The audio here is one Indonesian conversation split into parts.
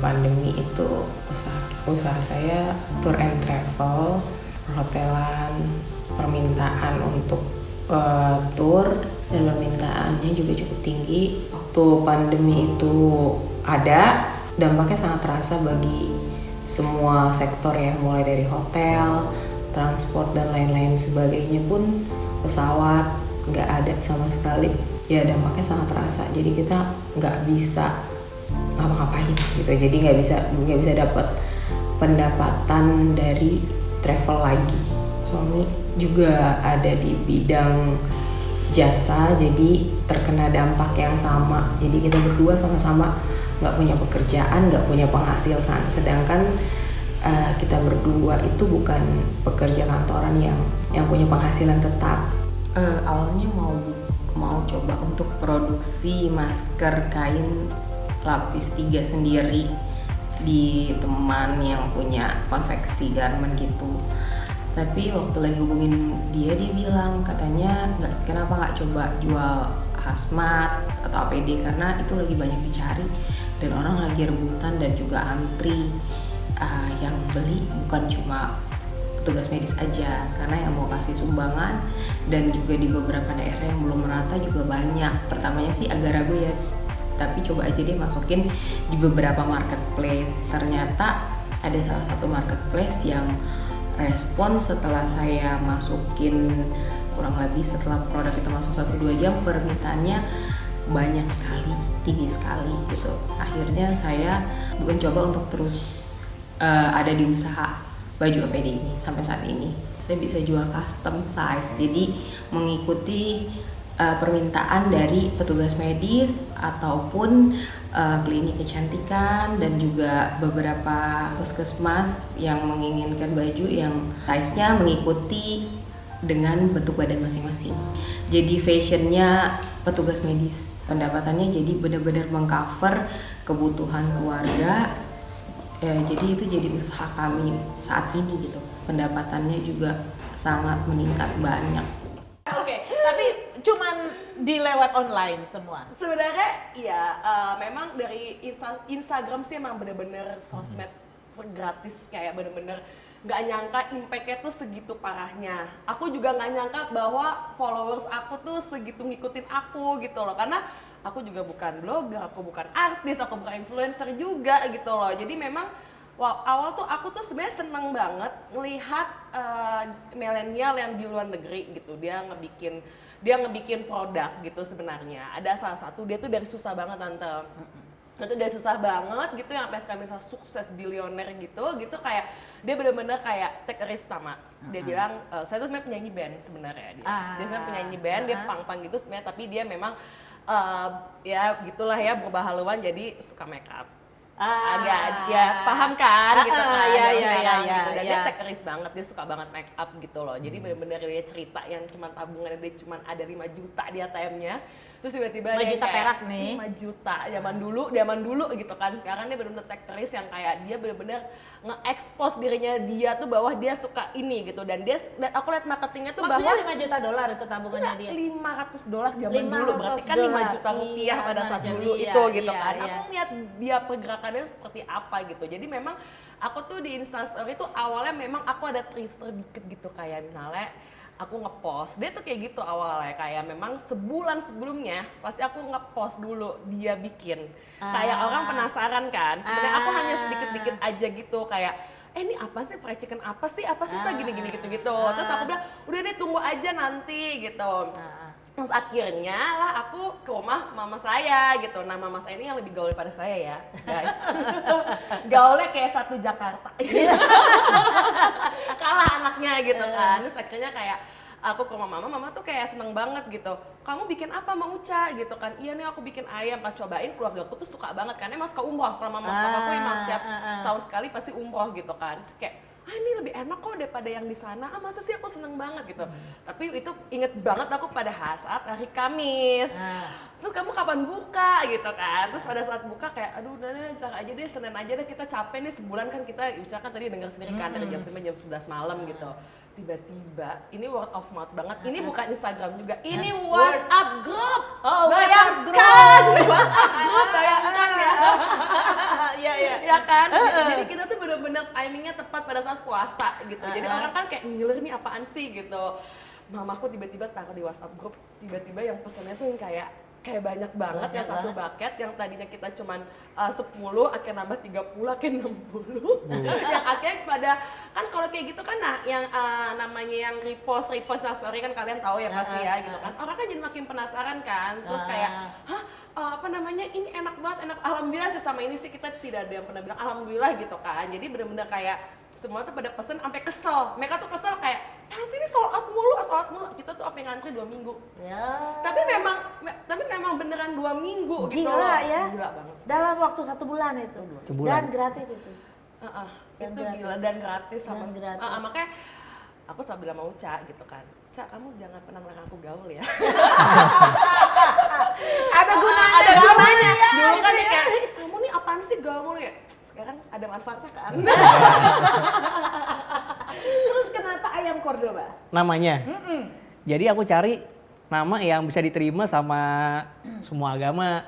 pandemi itu usaha saya tour and travel, perhotelan, permintaan untuk tour dan permintaannya juga cukup tinggi. Waktu pandemi itu ada, dampaknya sangat terasa bagi semua sektor ya, mulai dari hotel, transport dan lain-lain sebagainya pun, pesawat nggak ada sama sekali. Ya dampaknya sangat terasa. Jadi kita nggak bisa ngapa-ngapain gitu. Jadi nggak bisa dapat pendapatan dari travel lagi. Suami juga ada di bidang jasa, jadi terkena dampak yang sama. Jadi kita berdua sama-sama nggak punya pekerjaan, nggak punya penghasilan. Sedangkan kita berdua itu bukan pekerja kantoran yang punya penghasilan tetap. Awalnya mau coba untuk produksi masker kain lapis 3 sendiri di teman yang punya konveksi garment gitu. Tapi waktu lagi hubungin dia bilang katanya kenapa nggak coba jual hazmat atau APD, karena itu lagi banyak dicari dan orang lagi rebutan dan juga antri. Yang beli bukan cuma petugas medis aja, karena yang mau kasih sumbangan dan juga di beberapa daerah yang belum merata juga banyak. Pertamanya sih agak ragu ya, tapi coba aja deh masukin di beberapa marketplace. Ternyata ada salah satu marketplace yang respon setelah saya masukin, kurang lebih setelah produk itu masuk 1-2 jam, permintaannya banyak sekali, tinggi sekali gitu. Akhirnya saya mencoba untuk terus ada di usaha baju APD ini sampai saat ini. Saya bisa jual custom size, jadi mengikuti permintaan dari petugas medis ataupun klinik kecantikan dan juga beberapa puskesmas yang menginginkan baju yang size-nya mengikuti dengan bentuk badan masing-masing. Jadi fashionnya petugas medis, pendapatannya jadi benar-benar mengcover kebutuhan keluarga. Jadi itu jadi usaha kami saat ini gitu. Pendapatannya juga sangat meningkat banyak. Oke, tapi cuman di lewat online semua? Sebenarnya ya memang dari Instagram sih emang bener-bener sosmed gratis, kayak bener-bener nggak nyangka impact-nya tuh segitu parahnya. Aku juga nggak nyangka bahwa followers aku tuh segitu ngikutin aku gitu loh, karena aku juga bukan blogger, aku bukan artis, aku bukan influencer juga gitu loh. Jadi memang awal tuh aku tuh sebenarnya seneng banget ngelihat milenial yang di luar negeri gitu, dia ngebikin produk gitu. Sebenarnya ada salah satu, dia tuh dari susah banget tante, itu udah susah banget gitu, yang sampai sekarang bisa sukses bilioner gitu kayak dia bener-bener kayak take a risk pertama. Dia bilang saya tuh sebenarnya penyanyi band sebenarnya, dia sebenarnya penyanyi band, dia punk gitu sebenarnya, tapi dia memang ya gitulah ya, berubah haluan jadi suka make up. Agak ya paham kan gitu kan, gitu. Dan dia take risk banget, dia suka banget make up gitu loh. Jadi bener-bener dia cerita yang cuma tabungannya dia cuma ada 5 juta di ATM-nya, terus tiba-tiba 5 juta perak nih, 5 juta zaman dulu gitu kan. Sekarang dia bener-bener take risk yang kayak dia bener-bener nge-expose dirinya dia tuh bahwa dia suka ini gitu. Dan aku lihat marketingnya tuh maksudnya bahwa $5 juta itu tabungannya dia? $500 zaman dulu, berarti kan 5 juta rupiah pada saat dulu itu gitu kan. Aku ngeliat dia pergerakannya seperti apa gitu. Jadi memang aku tuh di Instastory tuh awalnya memang aku ada teaser dikit gitu, kayak misalnya aku ngepost, dia tuh kayak gitu awalnya, kayak memang sebulan sebelumnya pasti aku ngepost dulu dia bikin, kayak orang penasaran kan. Sebenarnya aku hanya sedikit-dikit aja gitu, kayak ini apa sih, fried chicken apa sih tuh gini-gini gitu-gitu. Terus aku bilang udah deh tunggu aja nanti gitu. Terus akhirnya lah aku ke rumah mama saya gitu. Nah mama saya ini yang lebih gaul daripada saya ya guys. Gaulnya kayak satu Jakarta gitu. Kalah anaknya gitu kan. Terus akhirnya kayak aku ke rumah mama tuh kayak seneng banget gitu. Kamu bikin apa Mang Uca gitu kan? Iya nih aku bikin ayam. Pas cobain keluarga aku tuh suka banget kan. Emang suka umroh. Kalau mama papaku emang setiap setahun sekali pasti umroh gitu kan. Terus kayak ini lebih enak kok daripada yang di sana. Masa sih, aku seneng banget gitu. Tapi itu inget banget aku pada saat hari Kamis. Terus kamu kapan buka gitu kan? Terus pada saat buka kayak aduh udah deh, ntar aja deh, Senin aja deh, kita capek nih sebulan kan, kita Uca kan tadi dengar sendiri kan dari jam 9 jam 11 malam gitu. Tiba-tiba ini word of mouth banget. Ini bukan Instagram juga. Ini WhatsApp group. Oh, bayangkan WhatsApp group, bayangkan ya. Ya kan? Jadi kita tuh bener-bener timingnya tepat pada saat puasa gitu. Jadi orang kan kayak ngiler nih apaan sih gitu. Mamaku tiba-tiba taruh di WhatsApp grup, tiba-tiba yang pesannya tuh yang kayak banyak banget yang satu bucket yang tadinya kita cuman 10 akhirnya nambah 30 akhirnya 60 yang akhirnya pada kan kalau kayak gitu kan nah yang namanya yang repost nah sorry kan kalian tahu ya pasti ya gitu kan orang kan jadi makin penasaran kan terus kayak hah apa namanya ini enak banget alhamdulillah sih sama ini sih kita tidak ada yang pernah bilang alhamdulillah gitu kan jadi bener-bener kayak semua tuh pada pesen sampai kesel mereka tuh kesel kayak sini sold out mulu kita tuh sampai ngantri 2 minggu Ya. tapi memang beneran 2 minggu gitu Gila loh. ya. Gila banget. Dalam waktu 1 bulan itu. Sebulan. Dan gratis itu. Dan Itu gratis. gila dan gratis sama Dan gratis. makanya aku selalu bilang mau Ca gitu kan. Ca kamu jangan pernah melarang aku gaul ya. Ada gunanya. Ada gunanya. Ya, Dulu kan gitu dia ya. kayak kamu nih apaan sih gaul mulu ya. Sekarang ada manfaatnya kan. Terus kenapa ayam Cordoba? Namanya. Jadi aku cari nama yang bisa diterima sama semua agama.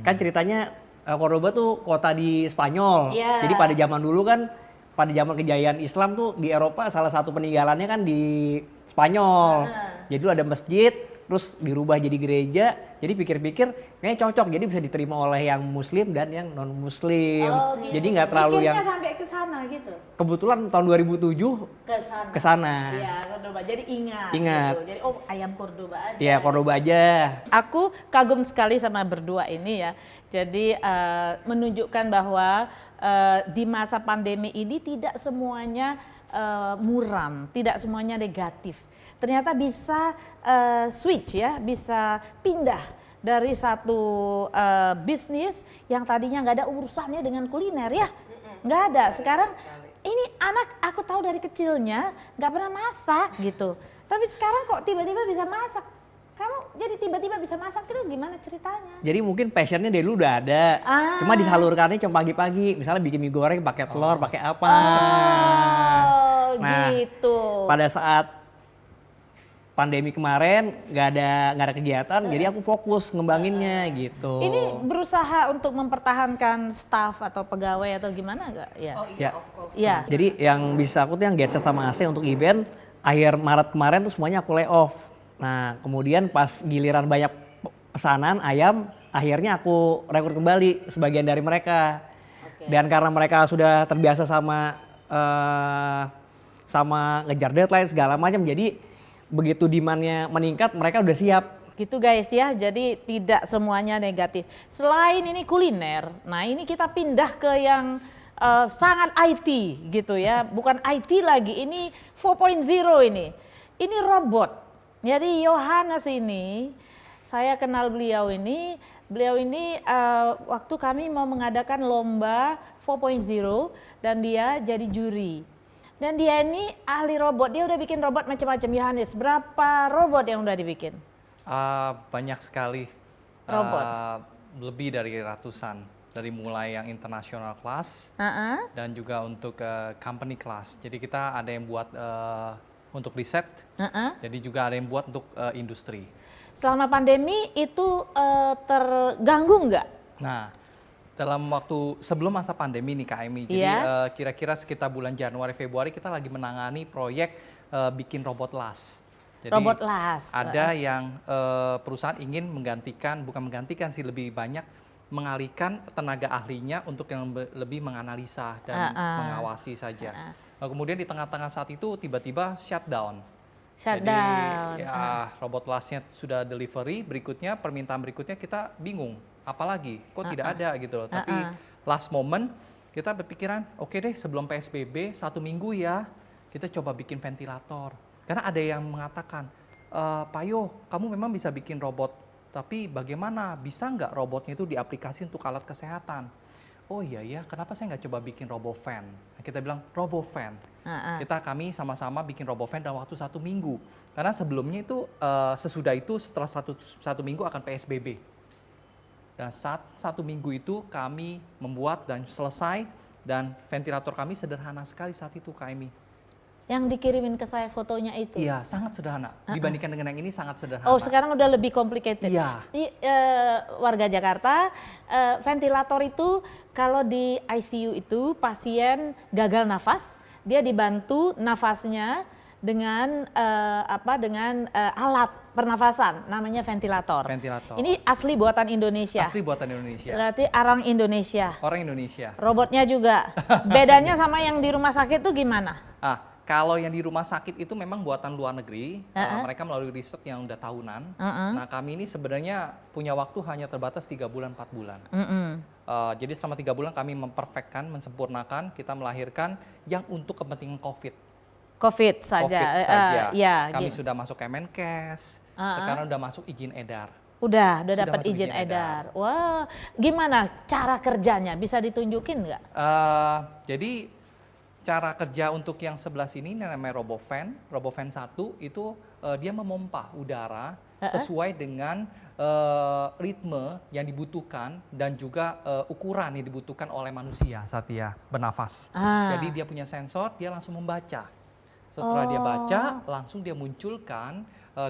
Kan ceritanya Cordoba tuh kota di Spanyol. Iya. Jadi pada zaman dulu kan, pada zaman kejayaan Islam tuh di Eropa salah satu peninggalannya kan di Spanyol. Jadi dulu ada masjid, terus dirubah jadi gereja. Jadi pikir-pikir kayaknya cocok. Jadi bisa diterima oleh yang Muslim dan yang non Muslim. Oh, gitu. Jadi nggak terlalu Mikirnya yang. sampai ke sana gitu. Kebetulan tahun 2007 Ke sana. ke sana. Iya, Cordoba. Jadi ingat. Ingat. Gitu. Jadi ayam Cordoba aja. Iya, Cordoba aja. Aku kagum sekali sama berdua ini ya. Jadi menunjukkan bahwa di masa pandemi ini tidak semuanya muram, tidak semuanya negatif. Ternyata bisa switch ya, bisa pindah dari satu bisnis yang tadinya nggak ada urusannya dengan kuliner ya. Nggak ada. Sekarang ini anak aku tahu dari kecilnya nggak pernah masak gitu. Tapi sekarang kok tiba-tiba bisa masak. Kamu jadi tiba-tiba bisa masak itu gimana ceritanya? Jadi mungkin passionnya dari dulu udah ada, cuma disalurkannya cuma pagi-pagi. Misalnya bikin mie goreng pakai telur, pakai apa. Oh, gitu. Pada saat pandemi kemarin nggak ada kegiatan, jadi aku fokus ngembanginnya gitu. Ini berusaha untuk mempertahankan staff atau pegawai atau gimana nggak? Ya. Oh iya, of course. Iya. Jadi yang bisa aku tuh yang Getset sama AC untuk event, akhir Maret kemarin tuh semuanya aku lay off. Nah kemudian pas giliran banyak pesanan ayam, akhirnya aku rekrut kembali sebagian dari mereka. Dan karena mereka sudah terbiasa sama ngejar deadline segala macam, jadi begitu demand-nya meningkat mereka udah siap. Gitu guys ya, jadi tidak semuanya negatif. Selain ini kuliner, nah ini kita pindah ke yang sangat IT gitu ya. Bukan IT lagi, ini 4.0 ini. Ini robot. Jadi Yohanes ini, saya kenal beliau ini waktu kami mau mengadakan lomba 4.0 dan dia jadi juri. Dan dia ini ahli robot, dia udah bikin robot macam-macam. Yohanes, berapa robot yang udah dibikin? Banyak sekali. Robot. Lebih dari ratusan. Dari mulai yang international class dan juga untuk company class. Jadi kita ada yang buat untuk riset, jadi juga ada yang buat untuk industri. Selama pandemi itu terganggu nggak? Nah, dalam waktu sebelum masa pandemi nih Kak Emi, jadi kira-kira sekitar bulan Januari Februari kita lagi menangani proyek bikin robot las. Jadi Robot las. ada yang perusahaan ingin bukan menggantikan sih, lebih banyak mengalihkan tenaga ahlinya untuk yang lebih menganalisa dan mengawasi saja. Kemudian di tengah-tengah saat itu tiba-tiba shutdown. Jadi ya robot lasnya sudah delivery, permintaan berikutnya kita bingung. Apalagi kok tidak ada gitu loh. Tapi last moment kita berpikiran, oke deh sebelum PSBB 1 minggu ya kita coba bikin ventilator. Karena ada yang mengatakan, Pak Yo, kamu memang bisa bikin robot, tapi bagaimana bisa nggak robotnya itu diaplikasi untuk alat kesehatan? Oh iya ya, kenapa saya nggak coba bikin RoboFan? Nah, kita bilang RoboFan. Kami sama-sama bikin RoboFan dalam waktu 1 minggu. Karena sebelumnya itu sesudah itu setelah satu minggu akan PSBB. Dan saat 1 minggu itu kami membuat dan selesai, dan ventilator kami sederhana sekali saat itu Kak Emi. yang dikirimin ke saya fotonya itu. Iya, sangat sederhana. Dibandingkan dengan yang ini sangat sederhana. Oh, sekarang udah lebih complicated. Iya. Warga Jakarta, ventilator itu kalau di ICU itu pasien gagal nafas, dia dibantu nafasnya dengan alat pernafasan namanya ventilator. Ventilator. Ini asli buatan Indonesia. Asli buatan Indonesia. Berarti orang Indonesia. Orang Indonesia. Robotnya juga. Bedanya sama yang di rumah sakit tuh gimana? Kalau yang di rumah sakit itu memang buatan luar negeri, mereka melalui riset yang udah tahunan. Nah, kami ini sebenarnya punya waktu hanya terbatas 3 bulan, 4 bulan. Jadi selama 3 bulan kami memperfectkan, mensempurnakan, kita melahirkan yang untuk kepentingan COVID saja. Kami sudah masuk Kemenkes, sekarang udah masuk izin edar. Udah dapat izin edar. Wah, gimana cara kerjanya? Bisa ditunjukin nggak? Jadi cara kerja untuk yang sebelah sini ini namanya RoboFan. RoboFan 1 itu dia memompa udara sesuai dengan ritme yang dibutuhkan dan juga ukuran yang dibutuhkan oleh manusia saat dia bernafas. Jadi dia punya sensor, dia langsung membaca. Setelah dia baca, langsung dia munculkan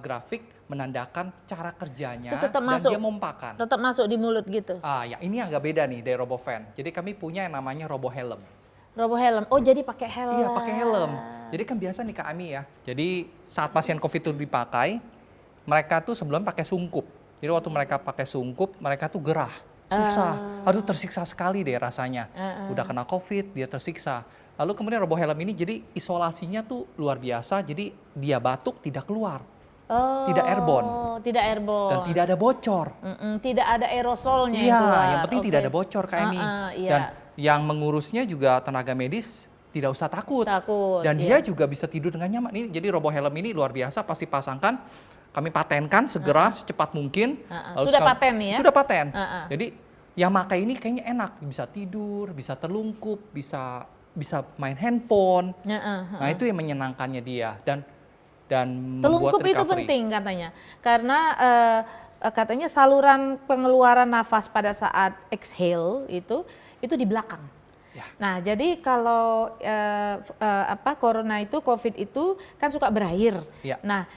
grafik menandakan cara kerjanya dan dia mompakan. Tetap masuk di mulut gitu? Ya ini agak beda nih dari RoboFan. Jadi kami punya yang namanya RoboHelm. RoboHelm. Oh, jadi pakai helm. Iya, pakai helm. Jadi kan biasa nih Kak Ami ya. Jadi saat pasien COVID itu dipakai, mereka tuh sebelum pakai sungkup. Jadi waktu mereka pakai sungkup, mereka tuh gerah, susah. Aduh, tersiksa sekali deh rasanya. Udah kena COVID, dia tersiksa. Lalu kemudian RoboHelm ini jadi isolasinya tuh luar biasa. Jadi dia batuk tidak keluar. Tidak airborne. Tidak airborne. Dan tidak ada bocor. Tidak ada aerosolnya. Iya, yang penting tidak ada bocor Kak Ami. Dan yang mengurusnya juga tenaga medis tidak usah takut. Dan dia juga bisa tidur dengan nyaman. Ini jadi RoboHelm ini luar biasa, pasti pasangkan. Kami patenkan segera secepat mungkin. Sudah paten nih ya? Sudah paten. Jadi yang pakai ini kayaknya enak, bisa tidur, bisa terlungkup, bisa main handphone. Nah, itu yang menyenangkannya dia dan terlungkup itu penting katanya. Karena katanya saluran pengeluaran nafas pada saat exhale itu di belakang. Ya. Nah, jadi kalau corona itu, COVID itu kan suka berair. Ya. Nah,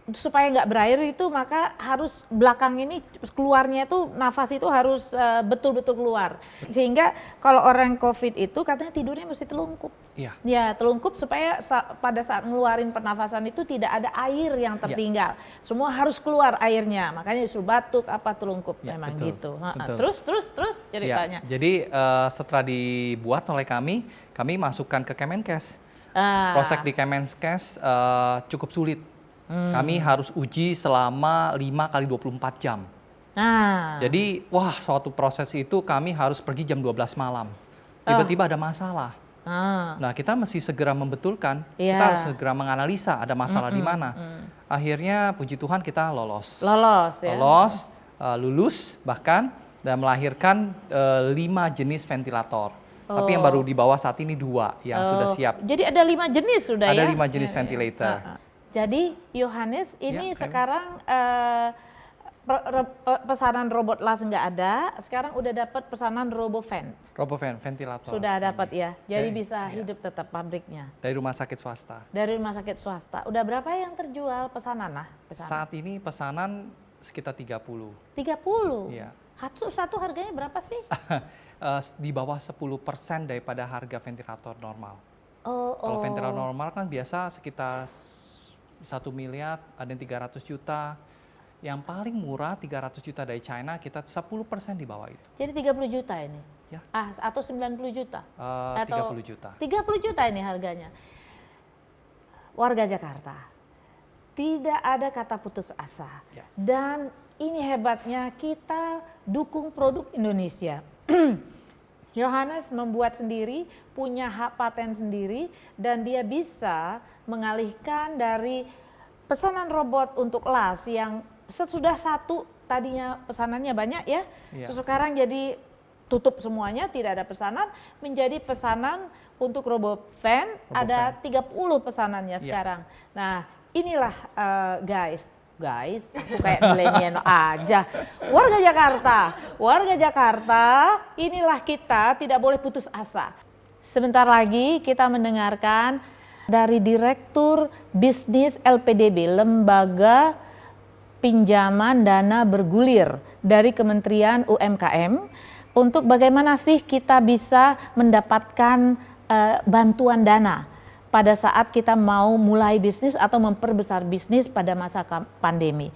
supaya nggak berair itu maka harus belakang ini keluarnya itu nafas itu harus betul-betul keluar. Sehingga kalau orang COVID itu katanya tidurnya mesti telungkup. Iya. Ya, telungkup supaya pada saat ngeluarin pernafasan itu tidak ada air yang tertinggal. Semua harus keluar airnya. Makanya disuruh batuk telungkup memang betul, gitu. betul. Terus ceritanya. Ya, jadi setelah dibuat oleh kami masukkan ke Kemenkes. Proses di Kemenkes cukup sulit. Kami harus uji selama 5 kali 24 jam. Jadi, suatu proses itu kami harus pergi jam 12 malam. Tiba-tiba ada masalah. Nah, kita mesti segera membetulkan, kita harus segera menganalisa ada masalah di mana. Akhirnya, puji Tuhan kita lolos. Lulus bahkan, dan melahirkan 5 jenis ventilator. Tapi yang baru dibawa saat ini 2 yang sudah siap. Jadi ada 5 jenis sudah ya? ya? Ada 5 jenis ventilator. Jadi Yohanes ini sekarang pesanan robot las nggak ada, sekarang udah dapat pesanan RoboFan. RoboFan, ventilator. Sudah dapat ya, jadi bisa hidup tetap pabriknya. Dari rumah sakit swasta. Dari rumah sakit swasta. Udah berapa yang terjual pesanan? Saat ini pesanan sekitar 30. 30? Iya. Satu harganya berapa sih? Di bawah 10% daripada harga ventilator normal. Kalau ventilator normal kan biasa sekitar 1 miliar, ada yang 300 juta. Yang paling murah 300 juta dari China, kita 10% di bawah itu. Jadi 30 juta ini? Ya. Atau 90 juta? 30 juta. 30 juta ini harganya. Warga Jakarta, tidak ada kata putus asa. Ya. Dan ini hebatnya, kita dukung produk Indonesia. Yohanes membuat sendiri, punya hak paten sendiri, dan dia bisa mengalihkan dari pesanan robot untuk las yang sudah satu, tadinya pesanannya banyak ya, sekarang jadi tutup semuanya, tidak ada pesanan, menjadi pesanan untuk RoboFan, ada 30 pesanannya sekarang. Nah, inilah guys, aku kayak milenial aja. Warga Jakarta, inilah kita, tidak boleh putus asa. Sebentar lagi kita mendengarkan dari Direktur Bisnis LPDB, Lembaga Pinjaman Dana Bergulir dari Kementerian UMKM, untuk bagaimana sih kita bisa mendapatkan bantuan dana pada saat kita mau mulai bisnis atau memperbesar bisnis pada masa pandemi.